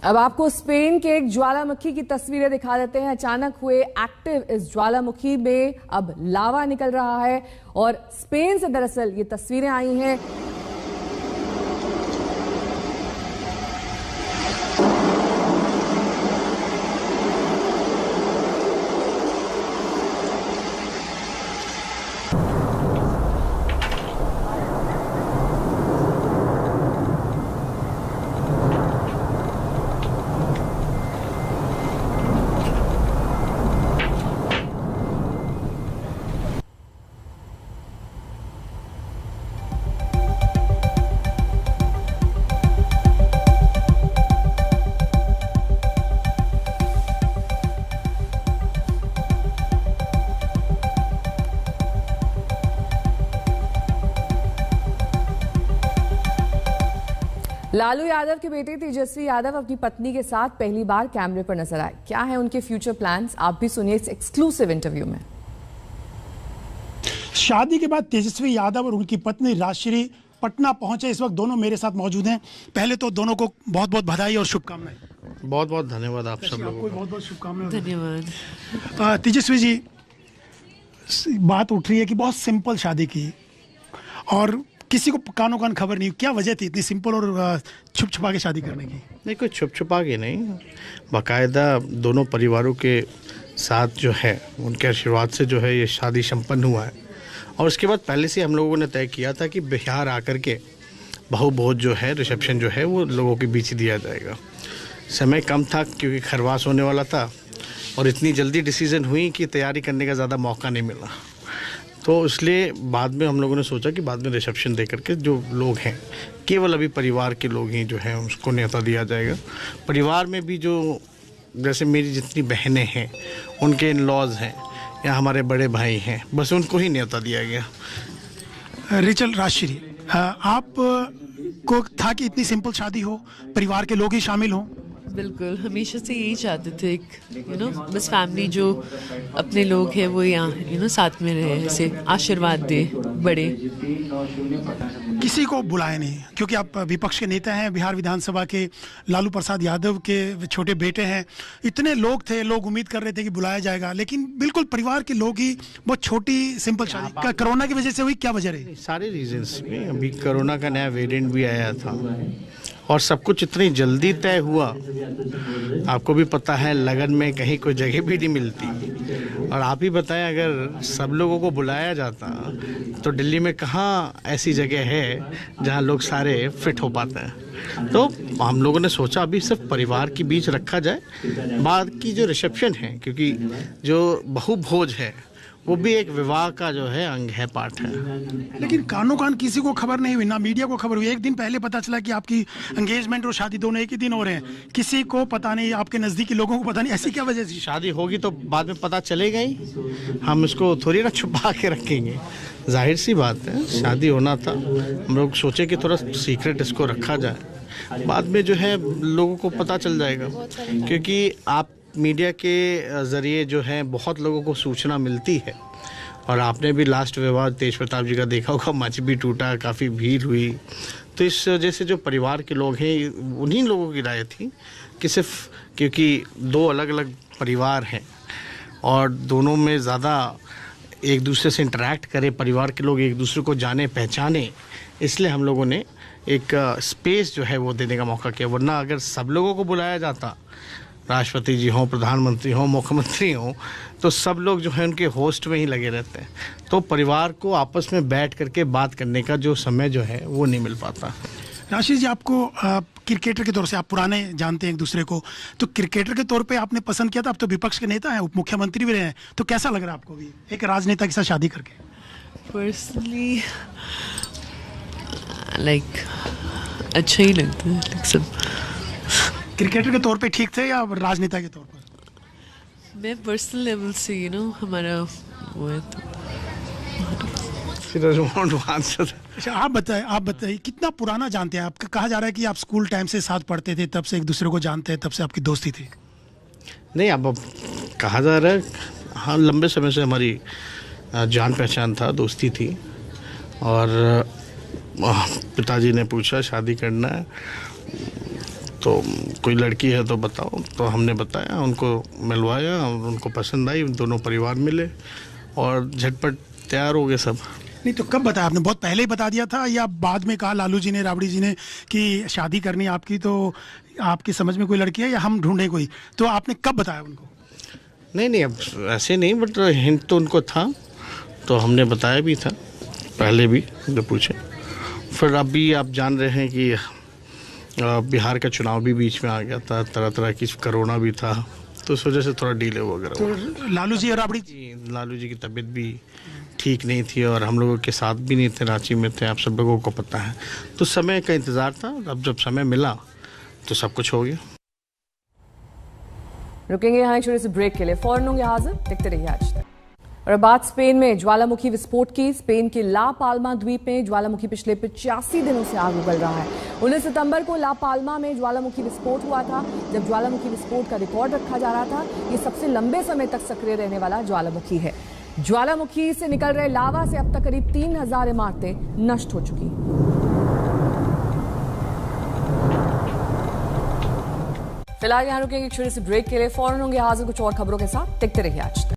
अब आपको स्पेन के एक ज्वालामुखी की तस्वीरें दिखा देते हैं। अचानक हुए एक्टिव इस ज्वालामुखी में अब लावा निकल रहा है और स्पेन से दरअसल ये तस्वीरें आई हैं। लालू यादव के बेटे तेजस्वी यादव अपनी पत्नी के साथ पहली बार कैमरे पर नजर आए। क्या है उनके फ्यूचर प्लान्स, आप भी सुनिए इस एक्सक्लूसिव इंटरव्यू में। शादी के बाद तेजस्वी यादव और उनकी पत्नी राजश्री पटना पहुंचे। इस वक्त दोनों मेरे साथ मौजूद हैं। पहले तो दोनों को बहुत बहुत बधाई और शुभकामनाएं। बहुत बहुत धन्यवाद आप सब लोगों को। बहुत बहुत शुभकामनाएं। धन्यवाद। तेजस्वी जी, बात उठ रही है कि बहुत सिंपल शादी की और किसी को कानों कान खबर नहीं। क्या वजह थी इतनी सिंपल और छुप छुपा के शादी करने की? नहीं, कोई छुप छुपा के नहीं, बाकायदा दोनों परिवारों के साथ जो है उनके आशीर्वाद से जो है ये शादी संपन्न हुआ है। और उसके बाद पहले से हम लोगों ने तय किया था कि बिहार आकर के बहु भोज जो है, रिसेप्शन जो है वो लोगों के बीच ही दिया जाएगा। समय कम था क्योंकि खरवास होने वाला था और इतनी जल्दी डिसीजन हुई कि तैयारी करने का ज़्यादा मौका नहीं मिला। तो इसलिए बाद में हम लोगों ने सोचा कि बाद में रिसेप्शन दे करके जो लोग हैं, केवल अभी परिवार के लोग ही जो हैं उसको न्योता दिया जाएगा। परिवार में भी जो जैसे मेरी जितनी बहनें हैं, उनके इन लॉज हैं या हमारे बड़े भाई हैं, बस उनको ही न्योता दिया गया। रिचल, राजश्री, आप को था कि इतनी सिंपल शादी हो, परिवार के लोग ही शामिल हों? बिल्कुल, हमेशा से यही चाहते थे, एक बस फैमिली जो अपने लोग हैं वो यहाँ साथ में रहे, ऐसे आशीर्वाद दे बड़े। किसी को बुलाए नहीं क्योंकि आप विपक्ष के नेता हैं, बिहार विधानसभा के लालू प्रसाद यादव के छोटे बेटे हैं। इतने लोग थे, लोग उम्मीद कर रहे थे कि बुलाया जाएगा, लेकिन बिल्कुल परिवार के लोग ही। बहुत छोटी सिंपल शादी कोरोना की वजह से हुई, क्या वजह रही? सारे रीजंस में, अभी कोरोना का नया वेरिएंट भी आया था और सब कुछ इतनी जल्दी तय हुआ। आपको भी पता है लगन में कहीं कोई जगह भी नहीं मिलती। और आप ही बताएं, अगर सब लोगों को बुलाया जाता तो दिल्ली में कहाँ ऐसी जगह है जहाँ लोग सारे फिट हो पाते हैं। तो हम लोगों ने सोचा अभी सिर्फ परिवार के बीच रखा जाए, बाद की जो रिसेप्शन है, क्योंकि जो बहु भोज है वो भी एक विवाह का जो है अंग है, पार्ट है। लेकिन कानों कान किसी को खबर नहीं हुई, ना मीडिया को खबर हुई। एक दिन पहले पता चला कि आपकी एंगेजमेंट और शादी दोनों एक ही दिन हो रहे हैं, किसी को पता नहीं, आपके नज़दीकी लोगों को पता नहीं। ऐसी क्या वजह थी? शादी होगी तो बाद में पता चलेगा ही, हम इसको थोड़ी ना छुपा के रखेंगे। जाहिर सी बात है, शादी होना था, हम लोग सोचे कि थोड़ा सीक्रेट इसको रखा जाए, बाद में जो है लोगों को पता चल जाएगा। क्योंकि आप मीडिया के ज़रिए जो है बहुत लोगों को सूचना मिलती है। और आपने भी लास्ट विवाह तेज प्रताप जी का देखा होगा, मंच भी टूटा, काफ़ी भीड़ हुई। तो इस वजह से जो परिवार के लोग हैं, उन्हीं लोगों की राय थी कि सिर्फ क्योंकि दो अलग अलग परिवार हैं और दोनों में ज़्यादा एक दूसरे से इंटरेक्ट करें, परिवार के लोग एक दूसरे को जाने पहचाने, इसलिए हम लोगों ने एक स्पेस जो है वो देने का मौका किया। वरना अगर सब लोगों को बुलाया जाता, राष्ट्रपति जी हों, प्रधानमंत्री हों, मुख्यमंत्री हों, तो सब लोग जो है उनके होस्ट में ही लगे रहते हैं, तो परिवार को आपस में बैठ करके बात करने का जो समय जो है वो नहीं मिल पाता। राशिद जी, आपको क्रिकेटर के तौर से, आप पुराने जानते हैं एक दूसरे को, तो क्रिकेटर के तौर पे आपने पसंद किया था। अब तो विपक्ष के नेता हैं, उप मुख्यमंत्री भी रहे हैं, तो कैसा लग रहा है आपको भी एक राजनेता के साथ शादी करके? पर्सनली अच्छा ही लगता है। सब क्रिकेटर के तौर पे ठीक थे या राजनेता के तौर पर? मैं पर्सनल लेवल से हमारा वो है तो अच्छा, आप बताइए कितना पुराना जानते हैं आप? कहा जा रहा है कि आप स्कूल टाइम से साथ पढ़ते थे, तब से एक दूसरे को जानते हैं, तब से आपकी दोस्ती थी। नहीं, अब कहा जा रहा है, हाँ, लंबे समय से हमारी जान पहचान था, दोस्ती थी। और पिताजी ने पूछा शादी करना है तो कोई लड़की है तो बताओ, तो हमने बताया, उनको मिलवाया, उनको पसंद आई, दोनों परिवार मिले और झटपट तैयार हो गए सब। नहीं तो कब बताया आपने? बहुत पहले ही बता दिया था या बाद में कहा लालू जी ने, राबड़ी जी ने कि शादी करनी आपकी, तो आपकी समझ में कोई लड़की है या हम ढूंढे कोई, तो आपने कब बताया उनको? नहीं, अब ऐसे नहीं, बट हिंट तो उनको था, तो हमने बताया भी था पहले भी जब पूछे। फिर अभी आप जान रहे हैं कि बिहार का चुनाव भी बीच में आ गया था, तरह तरह की कोरोना भी था, तो उस वजह से थोड़ा डिले वगैरह तो हुआ। लालू जी और राबड़ी लालू जी की तबीयत भी ठीक नहीं थी और हम लोगों के साथ भी नहीं थे, रांची में थे, आप सब लोगों को पता है, तो समय का इंतज़ार था। अब जब समय मिला तो सब कुछ हो गया। रुकेंगे यहाँ एक छोटे से ब्रेक के लिए, फौरन होंगे हाजिर, देखते रहिए आज तक। और अब बात स्पेन में ज्वालामुखी विस्फोट की। स्पेन के ला पाल्मा द्वीप में ज्वालामुखी पिछले 85 दिनों से आग उगल रहा है। 19 सितंबर को ला पाल्मा में ज्वालामुखी विस्फोट हुआ था, जब ज्वालामुखी विस्फोट का रिकॉर्ड रखा जा रहा था। ये सबसे लंबे समय तक सक्रिय रहने वाला ज्वालामुखी है। ज्वालामुखी से निकल रहे लावा से अब तक करीब 3000 इमारतें नष्ट हो चुकी। फिलहाल यहाँ रुकेंगे एक छोटे से ब्रेक के लिए, फौरन होंगे हाजिर कुछ और खबरों के साथ, देखते रहिए आज तक।